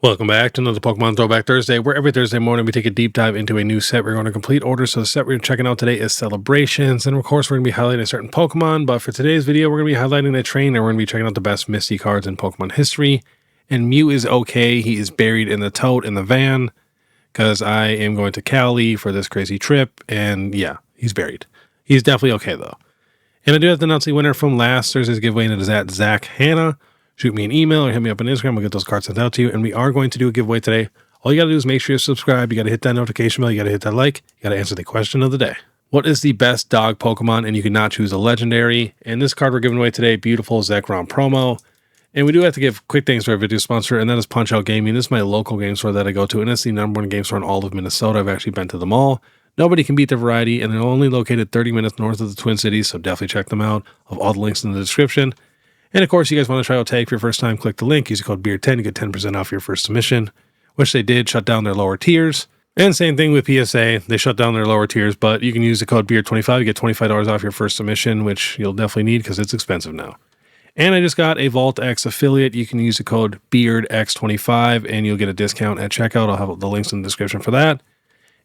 Welcome back to another Pokemon Throwback Thursday, where every Thursday morning we take a deep dive into a new set. We're going to complete order. So the set we're checking out today is Celebrations. And of course, we're going to be highlighting a certain Pokemon. But for today's video, we're going to be highlighting a trainer. We're going to be checking out the best Misty cards in Pokemon history. And Mew is okay. He is buried in the tote in the van because I am going to Cali for this crazy trip. And yeah, he's buried. He's definitely okay though. And I do have to announce the winner from last Thursday's giveaway, and it is at Zach Hanna. Shoot me an email or hit me up on Instagram. We'll get those cards sent out to you. And we are going to do a giveaway today. All you got to do is make sure you're subscribed. You got to hit that notification bell. You got to hit that like. You got to answer the question of the day. What is the best dog Pokemon? And you cannot choose a legendary. And this card we're giving away today, beautiful Zekrom promo. And we do have to give quick thanks to our video sponsor, and that is Punch Out Gaming. This is my local game store that I go to, and it's the #1 game store in all of Minnesota. I've actually been to them all. Nobody can beat the variety, and they're only located 30 minutes north of the Twin Cities, so definitely check them out. I'll have all the links in the description. And of course, you guys want to try out tag for your first time, click the link, use the code BEER10 to get 10% off your first submission, which they did shut down their lower tiers. And same thing with PSA, they shut down their lower tiers, but you can use the code BEER25 to get $25 off your first submission, which you'll definitely need because it's expensive now. And I just got a VAULTX affiliate. You can use the code BEARDX25 and you'll get a discount at checkout. I'll have the links in the description for that.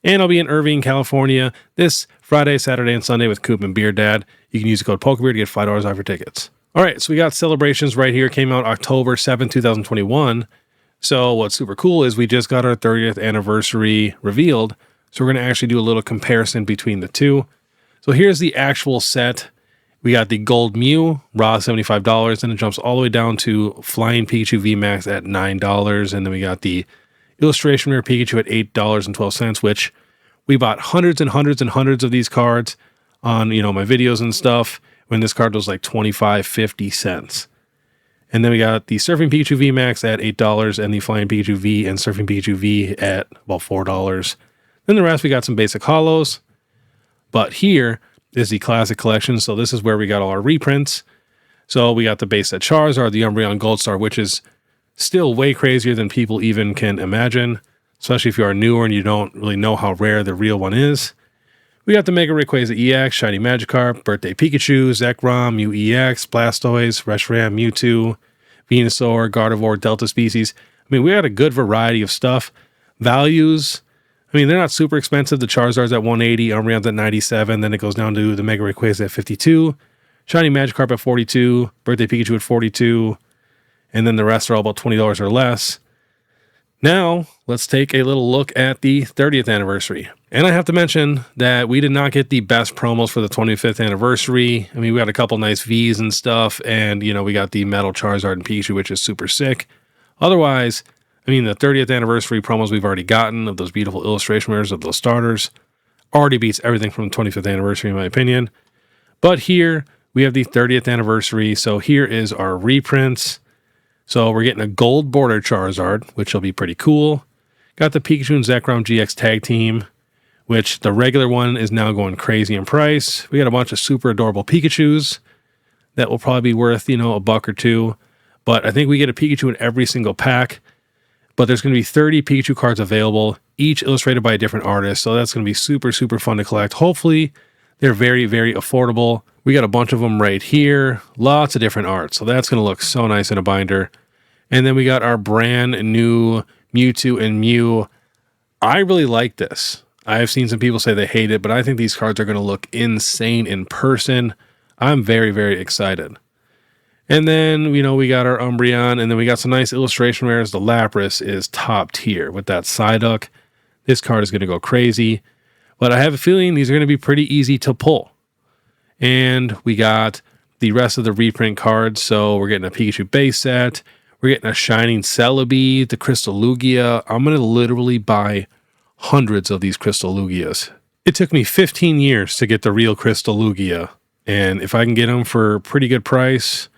And I'll be in Irving, California this Friday, Saturday, and Sunday with Coop and Beard Dad. You can use the code POKEBEER to get $5 off your tickets. All right, so we got Celebrations right here. Came out October 7th, 2021. So what's super cool is we just got our 30th anniversary revealed. So we're going to actually do a little comparison between the two. So here's the actual set. We got the Gold Mew, raw $75, and it jumps all the way down to Flying Pikachu VMAX at $9. And then we got the Illustration Rare Pikachu at $8.12, which we bought hundreds and hundreds and hundreds of these cards on, my videos and stuff, when this card was like 25-50 cents. And then we got the Surfing Pikachu VMAX at $8 and the Flying Pikachu V and Surfing Pikachu V at about $4. Then the rest, we got some basic holos. But here is the Classic Collection. So this is where we got all our reprints. So we got the base set Charizard, the Umbreon Gold Star, which is still way crazier than people even can imagine, especially if you are newer and you don't really know how rare the real one is. We got the Mega Rayquaza EX, Shiny Magikarp, Birthday Pikachu, Zekrom, Mew EX, Blastoise, Reshiram, Mewtwo, Venusaur, Gardevoir, Delta Species. I mean, we got a good variety of stuff. Values, I mean, they're not super expensive. The Charizard's at $180, Umbreon's at $97, then it goes down to the Mega Rayquaza at $52, Shiny Magikarp at $42, Birthday Pikachu at $42, and then the rest are all about $20 or less. Now, let's take a little look at the 30th anniversary. And I have to mention that we did not get the best promos for the 25th anniversary. I mean, we got a couple nice Vs and stuff, and, we got the Metal Charizard and Pikachu, which is super sick. Otherwise, I mean, the 30th anniversary promos we've already gotten of those beautiful illustration rares of those starters already beats everything from the 25th anniversary, in my opinion. But here, we have the 30th anniversary, so here is our reprints. So we're getting a gold border Charizard, which will be pretty cool. Got the Pikachu and Zekrom GX tag team, which the regular one is now going crazy in price. We got a bunch of super adorable Pikachus that will probably be worth, a buck or two. But I think we get a Pikachu in every single pack. But there's going to be 30 Pikachu cards available, each illustrated by a different artist. So that's going to be super, super fun to collect. Hopefully, they're very, very affordable. We got a bunch of them right here. Lots of different art. So that's going to look so nice in a binder. And then we got our brand new Mewtwo and Mew. I really like this. I've seen some people say they hate it, but I think these cards are going to look insane in person. I'm very, very excited. And then, we got our Umbreon, and then we got some nice illustration rares. The Lapras is top tier with that Psyduck. This card is going to go crazy. But I have a feeling these are going to be pretty easy to pull. And we got the rest of the reprint cards. So we're getting a Pikachu base set. We're getting a Shining Celebi, the Crystal Lugia. I'm going to literally buy hundreds of these Crystal Lugias. It took me 15 years to get the real Crystal Lugia. And if I can get them for a pretty good price,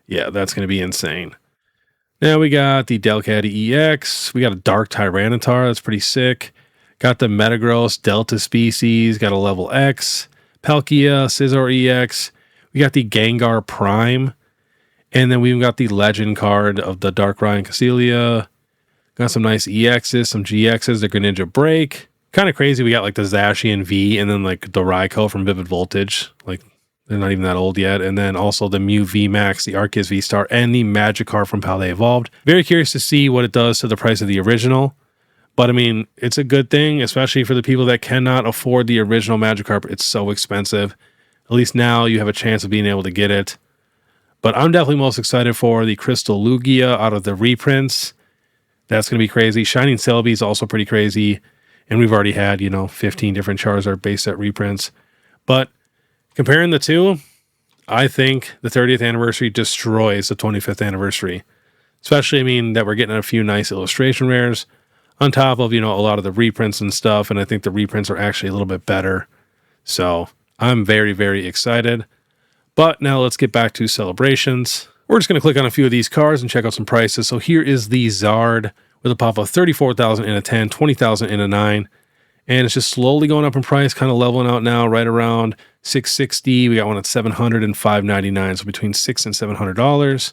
yeah, that's going to be insane. Now we got the Delcatty EX. We got a Dark Tyranitar. That's pretty sick. Got the Metagross Delta Species. Got a Level X. Palkia, Scizor EX. We got the Gengar Prime. And then we've got the Legend card of the Darkrai Castelia. Got some nice EXs, some GXs, the Greninja Break. Kind of crazy. We got like the Zacian V and then like the Raikou from Vivid Voltage. Like, They're not even that old yet. And then also the Mew VMAX, the Arceus V-Star, and the Magikarp from Paldea Evolved. Very curious to see what it does to the price of the original. But I mean, it's a good thing, especially for the people that cannot afford the original Magikarp. It's so expensive. At least now you have a chance of being able to get it. But I'm definitely most excited for the Crystal Lugia out of the reprints. That's going to be crazy. Shining Celebi is also pretty crazy. And we've already had, 15 different Charizard base set reprints. But comparing the two, I think the 30th anniversary destroys the 25th anniversary. Especially, that we're getting a few nice illustration rares on top of, a lot of the reprints and stuff. And I think the reprints are actually a little bit better. So I'm very, very excited. But now let's get back to celebrations. We're just going to click on a few of these cards and check out some prices. So here is the Zard with a pop of 34,000 in a 10, 20,000 in a 9. And it's just slowly going up in price, kind of leveling out now, right around $660. We got one at $700 and $599, so between $600 and $700.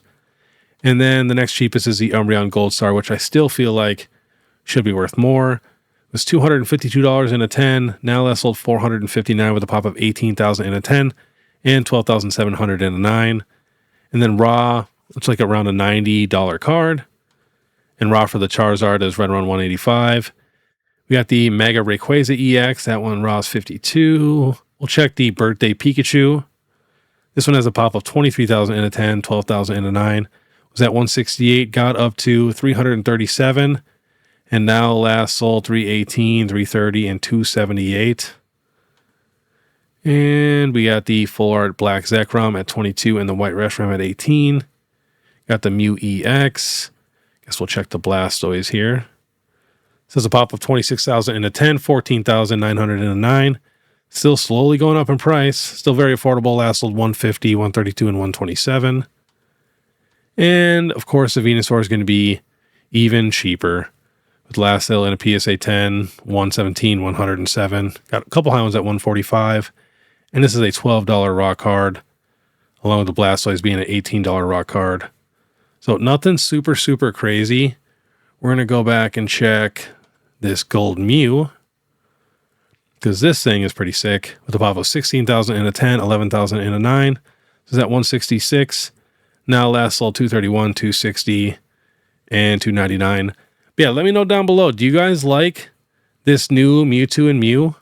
And then the next cheapest is the Umbreon Gold Star, which I still feel like should be worth more. It was $252 in a 10. Now that's sold $459 with a pop of 18,000 in a 10 and 12,700 in a 9. And then Raw, looks like around a $90 card. And Raw for the Charizard is right around $185. We got the Mega Rayquaza EX. That one Raw's $52. We'll check the Birthday Pikachu. This one has a pop of 23,000 in a 10, 12,000 in a 9. Was at $168, got up to $337. And now last sold $318, $330, and $278. And we got the Full Art Black Zekrom at $22 and the White Reshiram at $18. Got the Mew EX. Guess we'll check the Blastoise here. Says a pop of 26,000 in a 10, 14,900 in a 9. Still slowly going up in price. Still very affordable. Last sold $150, $132, and $127. And of course, the Venusaur is going to be even cheaper. With last sale in a PSA 10, $117, $107. Got a couple high ones at $145. And this is a $12 raw card, along with the Blastoise being an $18 raw card. So nothing super, super crazy. We're going to go back and check this Gold Mew, because this thing is pretty sick. With a pop of 16,000 in a 10, 11,000 in a 9. This is at $166. Now last sold $231, $260, and $299. But yeah, let me know down below. Do you guys like this new Mewtwo and Mew?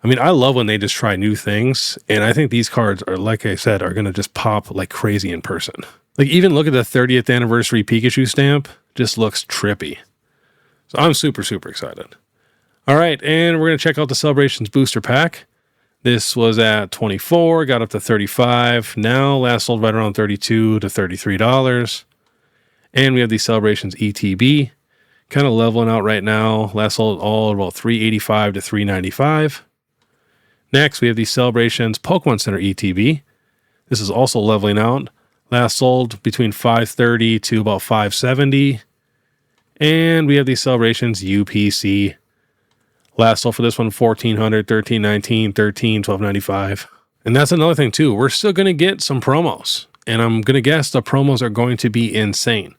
I love when they just try new things. And I think these cards are, like I said, are going to just pop like crazy in person. Like, even look at the 30th anniversary Pikachu stamp. Just looks trippy. So I'm super, super excited. All right, and we're going to check out the Celebrations Booster Pack. This was at $24, got up to $35. Now last sold right around $32 to $33. And we have the Celebrations ETB. Kind of leveling out right now. Last sold all about $385 to $395. Next, we have the Celebrations Pokemon Center ETB. This is also leveling out. Last sold between $530 to about $570. And we have the Celebrations UPC. Last sold for this one, $1,400, $1,319, $13, $1,295. And that's another thing too. We're still going to get some promos. And I'm going to guess the promos are going to be insane.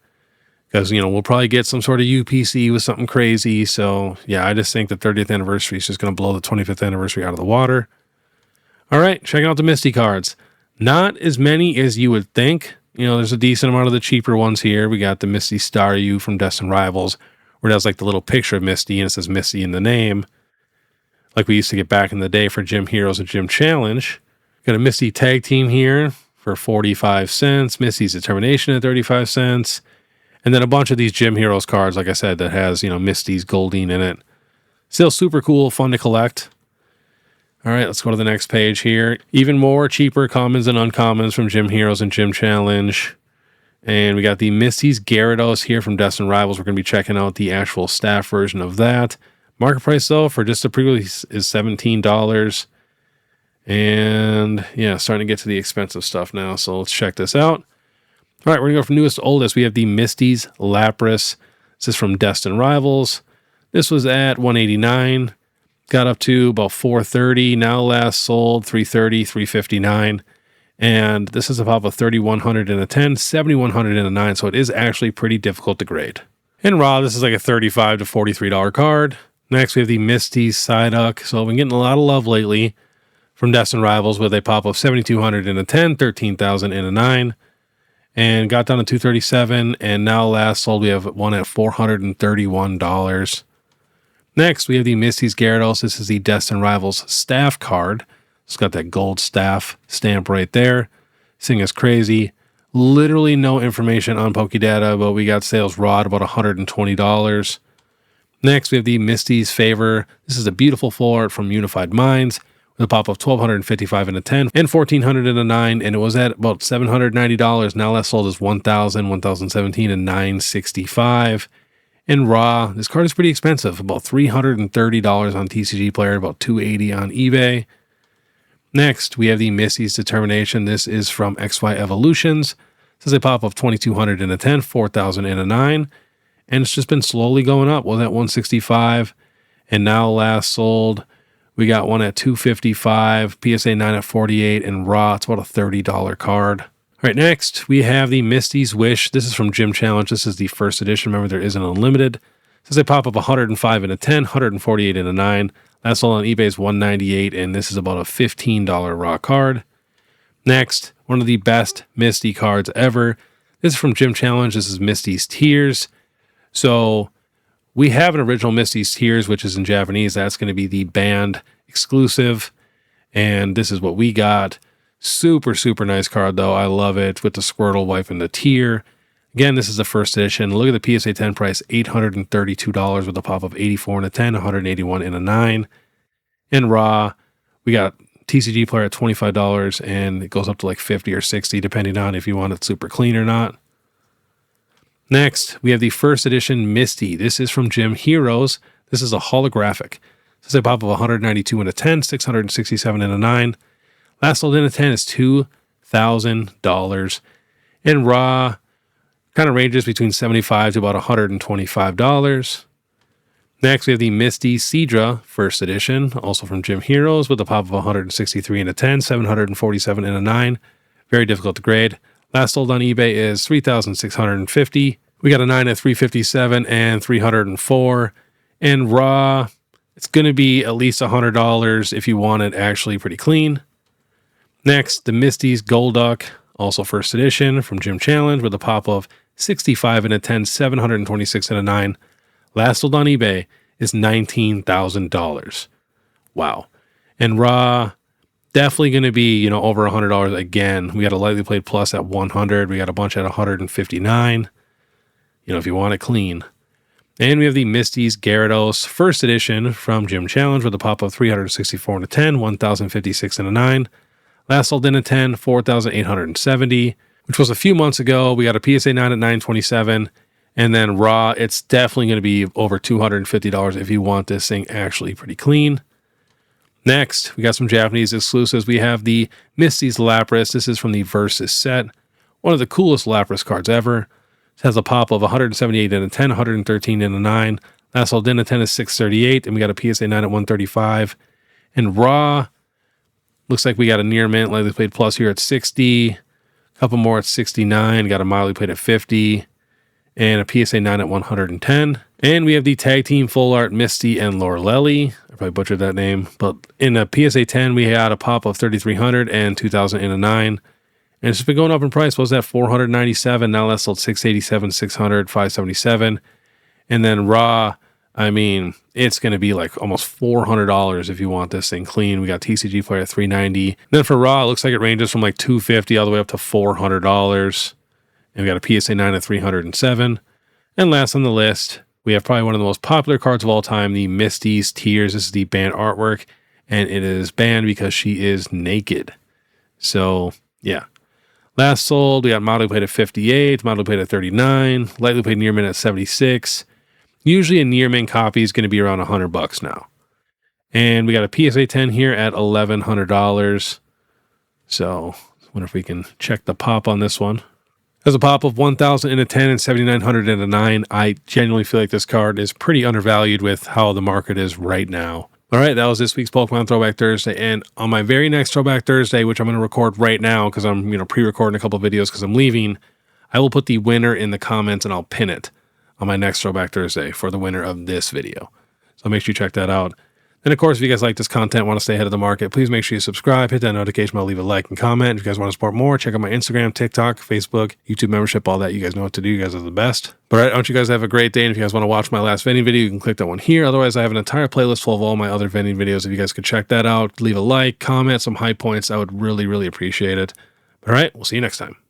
Because, we'll probably get some sort of UPC with something crazy. So, yeah, I just think the 30th anniversary is just going to blow the 25th anniversary out of the water. All right, checking out the Misty cards. Not as many as you would think. There's a decent amount of the cheaper ones here. We got the Misty Staryu from Destined Rivals, where it has like the little picture of Misty and it says Misty in the name. Like we used to get back in the day for Gym Heroes and Gym Challenge. Got a Misty Tag Team here for 45 cents. Misty's Determination at 35 cents. And then a bunch of these Gym Heroes cards, like I said, that has, Misty's Goldeen in it. Still super cool, fun to collect. All right, let's go to the next page here. Even more cheaper commons and uncommons from Gym Heroes and Gym Challenge. And we got the Misty's Gyarados here from Destined Rivals. We're going to be checking out the actual staff version of that. Market price, though, for just the pre-release is $17. And, yeah, starting to get to the expensive stuff now. So let's check this out. All right, we're going to go from newest to oldest. We have the Misty's Lapras. This is from Destined Rivals. This was at $189. Got up to about $430. Now last sold $330, $359. And this is a pop of $3,100 in a 10, $7,100 in a 9. So it is actually pretty difficult to grade. And raw, this is like a $35 to $43 card. Next, we have the Misty's Psyduck. So I've been getting a lot of love lately from Destined Rivals with a pop of 7,200 in a 10, 13,000 in a 9, and got down to 237. And now last sold, we have one at $431. Next, we have the Misty's Gyarados. This is the Destined Rivals staff card. It's got that gold staff stamp right there. This thing is crazy. Literally no information on Pokédata, but we got sales raw at about $120. Next, we have the Misty's Favor. This is a beautiful full art from Unified Minds with a pop of 1,255 in a 10 and 1,400 in a 9, and it was at about $790. Now last sold is 1,000, 1,017, and 965. And raw, this card is pretty expensive, about $330 on TCG Player, about $280 on eBay. Next, we have the Misty's Determination. This is from XY Evolutions. This is a pop of 2,200 in a 10, 4,000 in a 9, and it's just been slowly going up. Was at 165, and now last sold, we got one at 255, PSA 9 at 48, and raw, it's about a $30 card. All right, next, we have the Misty's Wish. This is from Gym Challenge. This is the first edition. Remember, there is an unlimited. This is a pop of 105 in a 10, 148 in a 9. That's sold on eBay is $198, and this is about a $15 raw card. Next, one of the best Misty cards ever. This is from Gym Challenge. This is Misty's Tears. So we have an original Misty's Tears, which is in Japanese. That's going to be the band exclusive, and this is what we got. Super, super nice card, though. I love it with the Squirtle wiping the tear. Again, this is the first edition. Look at the PSA 10 price, $832 with a pop of 84 in a 10, 181 in a 9. And raw, we got TCG Player at $25, and it goes up to like 50 or 60, depending on if you want it super clean or not. Next, we have the first edition Misty. This is from Gym Heroes. This is a holographic. This is a pop of 192 in a 10, 667 in a 9. Last sold in a 10 is $2,000. And raw kind of ranges between $75 to about $125. Next, we have the Misty Cedar first edition, also from Gym Heroes, with a pop of 163 in a 10, 747 in a 9. Very difficult to grade. Last sold on eBay is $3,650. We got a 9 at $357 and $304. And raw, it's going to be at least $100 if you want it actually pretty clean. Next, the Misty's Golduck, also first edition from Gym Challenge with a pop of 65 in a 10, 726 in a 9. Last sold on eBay is $19,000. Wow. And raw, definitely going to be, over $100 again. We got a lightly played plus at 100. We got a bunch at 159. If you want it clean. And we have the Misty's Gyarados first edition from Gym Challenge with a pop of 364 in a 10, 1,056 in a 9. Last sold in a 10, 4,870, which was a few months ago. We got a PSA 9 at 927. And then raw, it's definitely going to be over $250 if you want this thing actually pretty clean. Next, we got some Japanese exclusives. We have the Misty's Lapras. This is from the Versus set. One of the coolest Lapras cards ever. It has a pop of 178 in a 10, 113 in a 9. Last sold in a 10 is 638, and we got a PSA 9 at 135. And raw, looks like we got a near mint lightly played plus here at 60. A couple more at 69. Got a mildly played at 50. And a PSA 9 at 110. And we have the tag team full art Misty and Lorelei. I probably butchered that name. But in a PSA 10, we had a pop of 3,300 and 2,000 in a 9. And it's been going up in price. What was that? $497. Now that's sold $687, $600, $577. And then raw, it's going to be like almost $400 if you want this thing clean. We got TCG Player at $390. Then for raw, it looks like it ranges from like $250 all the way up to $400. And we got a PSA 9 at $307. And last on the list, we have probably one of the most popular cards of all time, the Misty's Tears. This is the banned artwork, and it is banned because she is naked. So, yeah. Last sold, we got model played at 58, model played at 39, lightly played near mint at 76. Usually a near mint copy is going to be around $100 now. And we got a PSA 10 here at $1,100. So, I wonder if we can check the pop on this one. There's a pop of 1,000 in a 10 and 7,900 in a 9. I genuinely feel like this card is pretty undervalued with how the market is right now. All right, that was this week's Pokemon Throwback Thursday. And on my very next Throwback Thursday, which I'm going to record right now because I'm pre-recording a couple of videos because I'm leaving, I will put the winner in the comments and I'll pin it on my next Throwback Thursday for the winner of this video. So make sure you check that out. And of course, if you guys like this content, want to stay ahead of the market, please make sure you subscribe, hit that notification bell, leave a like and comment. If you guys want to support more, check out my Instagram, TikTok, Facebook, YouTube membership, all that. You guys know what to do. You guys are the best. But all right, I want you guys to have a great day. And if you guys want to watch my last vending video, you can click that one here. Otherwise, I have an entire playlist full of all my other vending videos. If you guys could check that out, leave a like, comment, some high points, I would really, really appreciate it. All right, we'll see you next time.